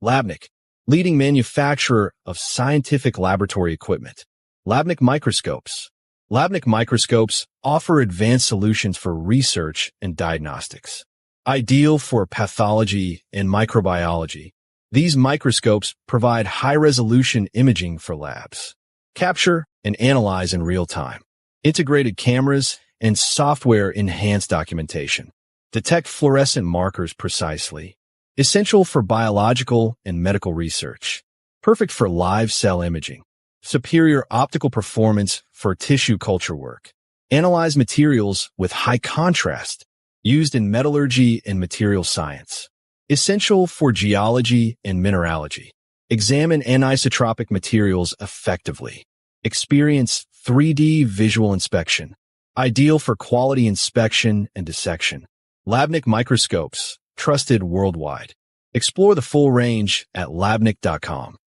Labnic, leading manufacturer of scientific laboratory equipment. Labnic Microscopes. Labnic Microscopes offer advanced solutions for research and diagnostics. Ideal for pathology and microbiology, these microscopes provide high-resolution imaging for labs. Capture and analyze in real time. Integrated cameras and software-enhanced documentation. Detect fluorescent markers precisely. Essential for biological and medical research. Perfect for live cell imaging. Superior optical performance for tissue culture work. Analyze materials with high contrast. Used in metallurgy and material science. Essential for geology and mineralogy. Examine anisotropic materials effectively. Experience 3D visual inspection. Ideal for quality inspection and dissection. Labnic Microscopes, trusted worldwide. Explore the full range at labnic.com.